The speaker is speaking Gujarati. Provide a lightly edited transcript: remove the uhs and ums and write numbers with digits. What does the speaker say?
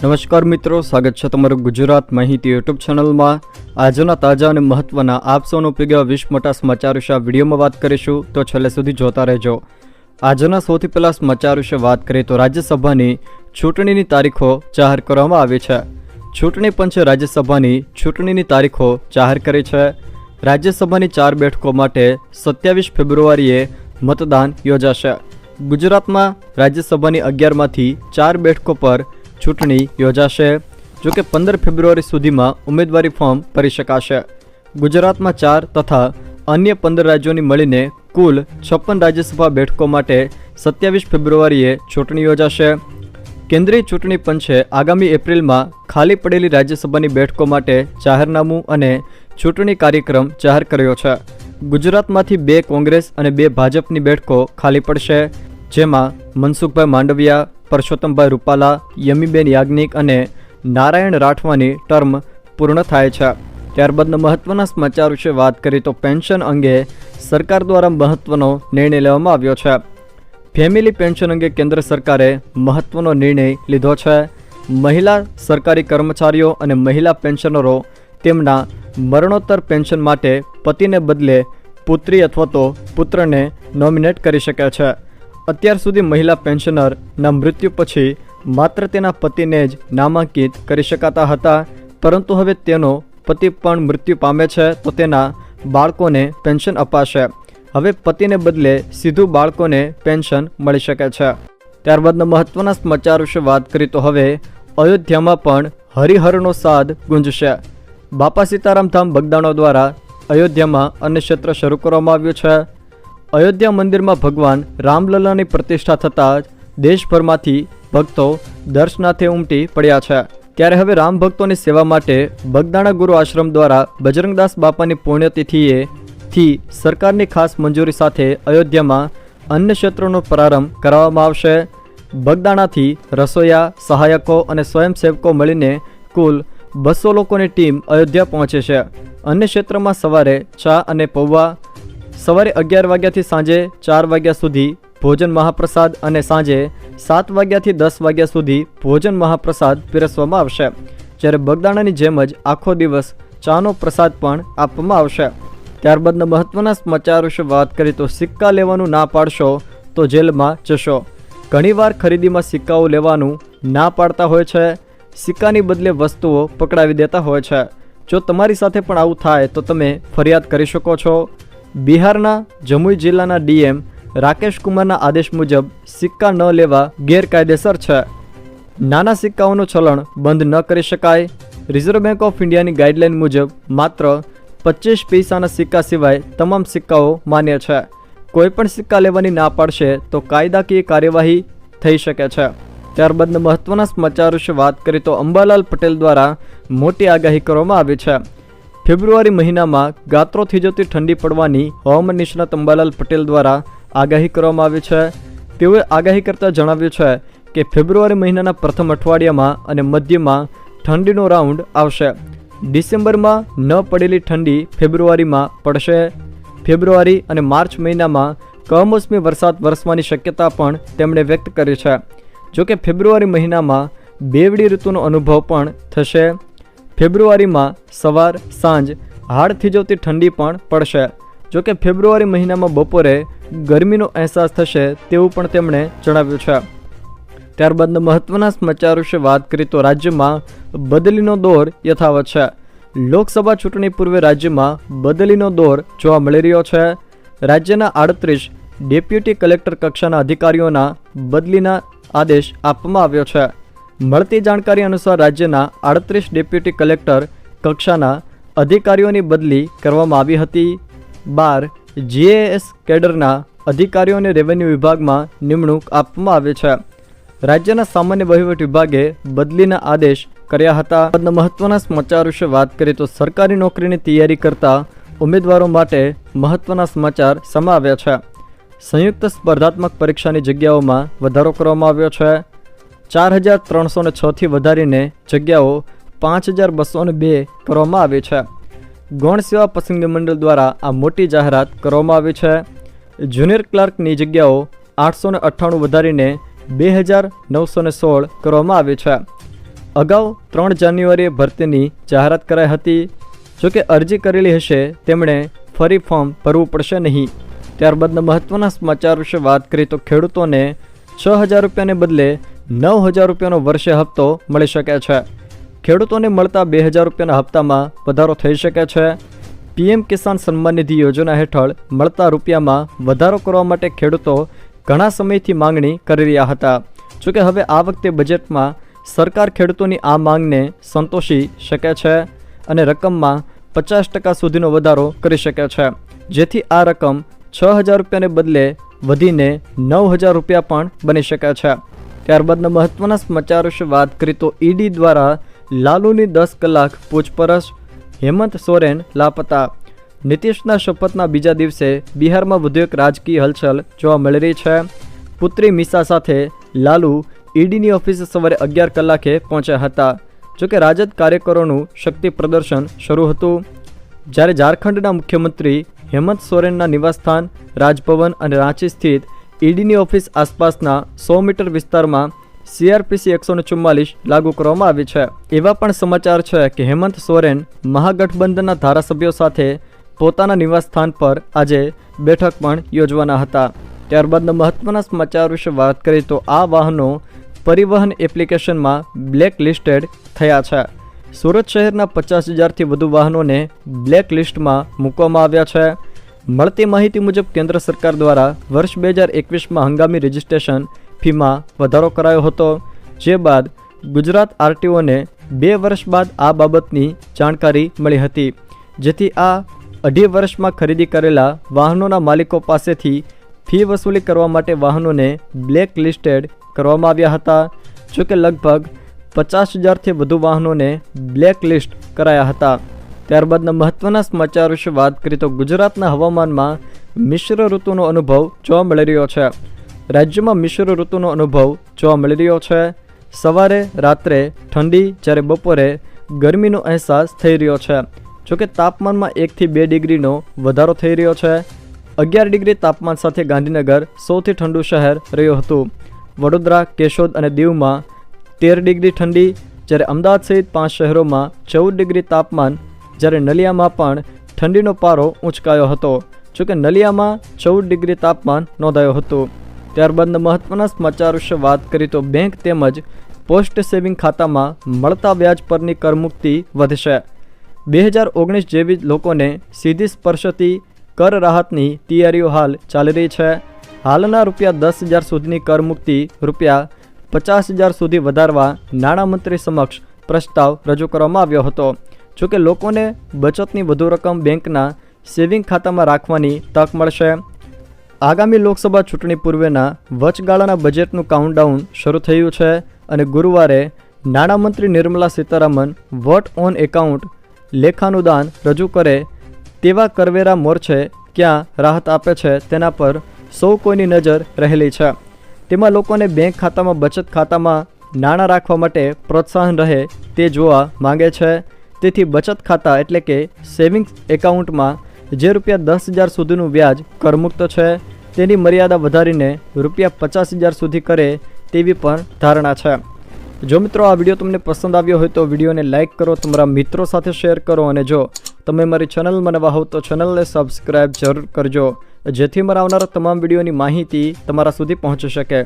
નમસ્કાર મિત્રો, સ્વાગત છે તમારું ગુજરાત માહિતી યુટ્યુબ ચેનલમાં। આજના તાજા અને મહત્વના આપ સૌનો ઉપયોગી 20 મોટા સમાચાર વિશે આ વિડીયોમાં વાત કરીશું, તો છેલ્લે સુધી જોતા રહેજો। આજના સૌથી પહેલા સમાચાર વિશે વાત કરીએ તો રાજ્યસભાની ચૂંટણીની તારીખો જાહેર કરવામાં આવી છે। ચૂંટણી પંચે રાજ્યસભાની ચૂંટણીની તારીખો જાહેર કરી છે। રાજ્યસભાની 4 બેઠકો માટે 27 ફેબ્રુઆરીએ મતદાન યોજાશે। ગુજરાતમાં રાજ્યસભાની 11માંથી 4 બેઠકો પર ચૂંટણી યોજાશે। જો કે 15 ફેબ્રુઆરી સુધીમાં ઉમેદવારી ફોર્મ ભરી શકાશે। ગુજરાતમાં 4 તથા અન્ય 15 રાજ્યોની મળીને કુલ 56 રાજ્યસભા બેઠકો માટે 27 ફેબ્રુઆરીએ ચૂંટણી યોજાશે। કેન્દ્રીય ચૂંટણી પંચે આગામી એપ્રિલમાં ખાલી પડેલી રાજ્યસભાની બેઠકો માટે જાહેરનામું અને ચૂંટણી કાર્યક્રમ જાહેર કર્યો છે। ગુજરાતમાંથી 2 કોંગ્રેસ અને 2 ભાજપની બેઠકો ખાલી પડશે, જેમાં મનસુખભાઈ માંડવિયા, પરસોત્તમભાઈ રૂપાલા, યમીબેન યાજ્ઞિક અને નારાયણ રાઠવાની ટર્મ પૂર્ણ થાય છે। ત્યારબાદના મહત્વના સમાચાર વિશે વાત કરીએ તો પેન્શન અંગે સરકાર દ્વારા મહત્વનો નિર્ણય લેવામાં આવ્યો છે। ફેમિલી પેન્શન અંગે કેન્દ્ર સરકારે મહત્વનો નિર્ણય લીધો છે। મહિલા સરકારી કર્મચારીઓ અને મહિલા પેન્શનરો તેમના મરણોત્તર પેન્શન માટે પતિને બદલે પુત્રી અથવા તો પુત્રને નોમિનેટ કરી શકે છે। અત્યાર સુધી મહિલા પેન્શનરના મૃત્યુ પછી માત્ર તેના પતિને જ નામાંકિત કરી શકાતા હતા, પરંતુ હવે તેનો પતિ પણ મૃત્યુ પામે છે તો તેના બાળકોને પેન્શન અપાશે। હવે પતિને બદલે સીધું બાળકોને પેન્શન મળી શકે છે। ત્યારબાદના મહત્વના સમાચાર વિશે વાત કરીએ તો હવે અયોધ્યામાં પણ હરિહરનો સાદ ગુંજશે। બાપા સીતારામ ધામ બગદાણો દ્વારા અયોધ્યામાં અન્નક્ષેત્ર શરૂ કરવામાં આવ્યું છે। અયોધ્યા મંદિરમાં ભગવાન રામલલ્લાની પ્રતિષ્ઠા થતાં જ દેશભરમાંથી ભક્તો દર્શનાર્થે ઉમટી પડ્યા છે। ત્યારે હવે રામ ભક્તોની સેવા માટે બગદાણા ગુરુ આશ્રમ દ્વારા બજરંગદાસ બાપાની પુણ્યતિથિએથી સરકારની ખાસ મંજૂરી સાથે અયોધ્યામાં અન્નક્ષેત્રનો પ્રારંભ કરાવવામાં આવશે। બગદાણાથી રસોઈયા, સહાયકો અને સ્વયંસેવકો મળીને કુલ 200 લોકોની ટીમ અયોધ્યા પહોંચે છે। અન્નક્ષેત્રમાં સવારે ચા અને પૌવા, સવારે 11 વાગ્યાથી સાંજે 4 વાગ્યા સુધી ભોજન મહાપ્રસાદ અને સાંજે 7 વાગ્યાથી 10 વાગ્યા સુધી ભોજન મહાપ્રસાદ પીરસવામાં આવશે। જ્યારે બગદાણાની જેમ જ આખો દિવસ ચાનો પ્રસાદ પણ આપવામાં આવશે। ત્યારબાદના મહત્વના સમાચાર વિશે વાત કરીએ તો સિક્કા લેવાનું ના પાડશો તો જેલમાં જશો। ઘણીવાર ખરીદીમાં સિક્કાઓ લેવાનું ના પાડતા હોય છે, સિક્કાની બદલે વસ્તુઓ પકડાવી દેતા હોય છે। જો તમારી સાથે પણ આવું થાય તો તમે ફરિયાદ કરી શકો છો। બિહારના જમુઈ જિલ્લાના ડીએમ રાકેશ કુમારના આદેશ મુજબ સિક્કા ન લેવા ગેરકાયદેસર છે। નાના સિક્કાઓનું ચલણ બંધ ન કરી શકાય। રિઝર્વ બેંક ઓફ ઇન્ડિયાની ગાઈડલાઈન મુજબ માત્ર 25 પૈસાના સિક્કા સિવાય તમામ સિક્કાઓ માન્ય છે। કોઈપણ સિક્કા લેવાની ના પાડશે તો કાયદાકીય કાર્યવાહી થઈ શકે છે। ત્યારબાદના મહત્વના સમાચાર વિશે વાત કરીએ તો અંબાલાલ પટેલ દ્વારા મોટી આગાહી કરવામાં આવી છે। ફેબ્રુઆરી મહિનામાં ગાત્રો થીજવતી ઠંડી પડવાની હવામાન નિષ્ણાત અંબાલાલ પટેલ દ્વારા આગાહી કરવામાં આવી છે। તેઓએ આગાહી કરતાં જણાવ્યું છે કે ફેબ્રુઆરી મહિનાના પ્રથમ અઠવાડિયામાં અને મધ્યમાં ઠંડીનો રાઉન્ડ આવશે। ડિસેમ્બરમાં ન પડેલી ઠંડી ફેબ્રુઆરીમાં પડશે। ફેબ્રુઆરી અને માર્ચ મહિનામાં કમોસમી વરસાદ વરસવાની શક્યતા પણ તેમણે વ્યક્ત કરી છે। જોકે ફેબ્રુઆરી મહિનામાં બેવડી ઋતુનો અનુભવ પણ થશે। ફેબ્રુઆરીમાં સવાર સાંજ હાડ થીજવતી ઠંડી પણ પડશે। જોકે ફેબ્રુઆરી મહિનામાં બપોરે ગરમીનો અહેસાસ થશે તેવું પણ તેમણે જણાવ્યું છે। ત્યારબાદના મહત્વના સમાચાર વિશે વાત કરીએ તો રાજ્યમાં બદલીનો દોર યથાવત છે। લોકસભા ચૂંટણી પૂર્વે રાજ્યમાં બદલીનો દોર જોવા મળી રહ્યો છે। રાજ્યના 38 ડેપ્યુટી કલેક્ટર કક્ષાના અધિકારીઓના બદલીના આદેશ આપવામાં આવ્યો છે। મળતી જાણકારી અનુસાર રાજ્યના 38 ડેપ્યુટી કલેક્ટર કક્ષાના અધિકારીઓની બદલી કરવામાં આવી હતી। 12 જીએએસ કેડરના અધિકારીઓને રેવન્યુ વિભાગમાં નિમણૂક આપવામાં આવી છે। રાજ્યના સામાન્ય વહીવટ વિભાગે બદલીના આદેશ કર્યા હતા। મહત્વના સમાચાર વિશે વાત કરીએ તો સરકારી નોકરીની તૈયારી કરતા ઉમેદવારો માટે મહત્વના સમાચાર સામે આવ્યા છે। સંયુક્ત સ્પર્ધાત્મક પરીક્ષાની જગ્યાઓમાં વધારો કરવામાં આવ્યો છે। 4306થી વધારીને જગ્યાઓ 5202 કરવામાં આવી છે। ગૌણ સેવા પસંદગી મંડળ દ્વારા આ મોટી જાહેરાત કરવામાં આવી છે। જુનિયર ક્લાર્કની જગ્યાઓ 898 વધારીને 2916 કરવામાં આવી છે। અગાઉ 3 જાન્યુઆરીએ ભરતીની જાહેરાત કરાઈ હતી. જોકે અરજી કરેલી હશે તેમણે ફરી ફોર્મ ભરવું પડશે નહીં. ત્યારબાદના મહત્વના સમાચાર વિશે વાત કરીએ તો ખેડૂતોને 6,000 રૂપિયાને બદલે 9,000 રૂપિયાનો વર્ષે હપ્તો મળી શકે છે. ખેડૂતોને મળતા 2,000 રૂપિયાના હપ્તામાં વધારો થઈ શકે છે. પીએમ કિસાન સન્માન નિધિ યોજના હેઠળ મળતા રૂપિયામાં વધારો કરવા માટે ખેડૂતો ઘણા સમયથી માંગણી કરી રહ્યા હતા. જોકે હવે આ વખતે બજેટમાં સરકાર ખેડૂતોની આ માંગને સંતોષી શકે છે અને રકમમાં 50% સુધીનો વધારો કરી શકે છે, જેથી આ રકમ 6,000 રૂપિયાને બદલે વધીને 9,000 રૂપિયા પણ બની શકે છે. ત્યારબાદના મહત્વના સમાચાર વિશે વાત કરીએ તો ઈડી દ્વારા લાલુની 10 કલાક પૂછપરછ, હેમંત સોરેન લાપતા. નીતિશના શપથના બીજા દિવસે બિહારમાં વધુ એક રાજકીય હલચલ જોવા મળી રહી છે. પુત્રી મીસા સાથે લાલુ ઈડીની ઓફિસે સવારે 11 કલાકે પહોંચ્યા હતા. જોકે રાજદ કાર્યકરોનું શક્તિ પ્રદર્શન શરૂ હતું, જ્યારે ઝારખંડના મુખ્યમંત્રી હેમંત સોરેનના નિવાસસ્થાન રાજભવન અને રાંચી સ્થિત ઈડીની ઓફિસ આસપાસના 100 મીટર વિસ્તારમાં CRPC 144 લાગુ કરવામાં આવી છે. એવા પણ સમાચાર છે કે હેમંત સોરેન મહાગઠબંધનના ધારાસભ્યો સાથે પોતાના નિવાસસ્થાન પર આજે બેઠક પણ યોજવાના હતા. ત્યારબાદના મહત્વના સમાચાર વિશે વાત કરીએ તો આ વાહનો પરિવહન એપ્લિકેશનમાં બ્લેક લિસ્ટેડ થયા છે. સુરત શહેરના 50,000થી વધુ વાહનોને બ્લેક લિસ્ટમાં મૂકવામાં આવ્યા છે. મળતી માહિતી મુજબ કેન્દ્ર સરકાર દ્વારા વર્ષ 2021માં હંગામી રજિસ્ટ્રેશન ફીમાં વધારો કરાયો હતો, જે બાદ ગુજરાત RTOને 2 વર્ષ બાદ આ બાબતની જાણકારી મળી હતી, જેથી આ 2.5 વર્ષમાં ખરીદી કરેલા વાહનોના માલિકો પાસેથી ફી વસૂલી કરવા માટે વાહનોને બ્લેક લિસ્ટેડ કરવામાં આવ્યા હતા. જોકે લગભગ 50,000થી વધુ વાહનોને બ્લેક લિસ્ટ કરાયા હતા. ત્યારબાદના મહત્વના સમાચાર વિશે વાત કરીએ તો ગુજરાતના હવામાનમાં મિશ્ર ઋતુનો અનુભવ જોવા મળી રહ્યો છે. રાજ્યમાં મિશ્ર ઋતુનો અનુભવ જોવા મળી રહ્યો છે. સવારે રાત્રે ઠંડી, જ્યારે બપોરે ગરમીનો અહેસાસ થઈ રહ્યો છે. જોકે તાપમાનમાં 1 થી 2 ડિગ્રીનો વધારો થઈ રહ્યો છે. 11 ડિગ્રી તાપમાન સાથે ગાંધીનગર સૌથી ઠંડુ શહેર રહ્યું હતું. વડોદરા, કેશોદ અને દીવમાં 13 ડિગ્રી ઠંડી, જ્યારે અમદાવાદ સહિત 5 શહેરોમાં 14 ડિગ્રી તાપમાન, જ્યારે નલિયામાં પણ ઠંડીનો પારો ઊંચકાયો હતો. જોકે નલિયામાં 14 ડિગ્રી તાપમાન નોંધાયું હતું. ત્યારબાદના મહત્વના સમાચાર વિશે વાત કરીએ તો બેંક તેમજ પોસ્ટ સેવિંગ ખાતામાં મળતા વ્યાજ પરની કરમુક્તિ વધશે. 2019 જેવી લોકોને સીધી સ્પર્શતી કર રાહતની તૈયારીઓ હાલ ચાલી રહી છે. હાલના ₹10,000 સુધીની કરમુક્તિ ₹50,000 સુધી વધારવા નાણામંત્રી સમક્ષ પ્રસ્તાવ રજૂ કરવામાં આવ્યો હતો. જોકે લોકોને બચતની વધુ રકમ બેંકના સેવિંગ ખાતામાં રાખવાની તક મળશે. આગામી લોકસભા ચૂંટણી પૂર્વેના વચગાળાના બજેટનું કાઉન્ટડાઉન શરૂ થયું છે અને ગુરુવારે નાણામંત્રી Nirmala Sitharaman vote on account લેખાનુદાન રજૂ કરે તેવા કરવેરા મોરચે ક્યાં રાહત આપે છે તેના પર સૌ કોઈની નજર રહેલી છે. તેમાં લોકોને બેંક ખાતામાં બચત ખાતામાં નાણાં રાખવા માટે પ્રોત્સાહન રહે તે જોવા માંગે છે. તેથી બચત ખાતા એટલે કે સેવિંગ્સ એકાઉન્ટમાં જે ₹10,000 સુધીનું વ્યાજ કરમુક્ત છે તેની મર્યાદા વધારીને ₹50,000 સુધી કરે તેવી પણ ધારણા છે. જો મિત્રો આ વિડીયો તમને પસંદ આવ્યો હોય તો વિડીયોને લાઇક કરો, તમારા મિત્રો સાથે શેર કરો અને જો તમે મારી ચેનલમાં નવા હો તો ચેનલને સબસ્ક્રાઈબ જરૂર કરજો, જેથી મારા આવનારા તમામ વિડીયોની માહિતી તમારા સુધી પહોંચી શકે.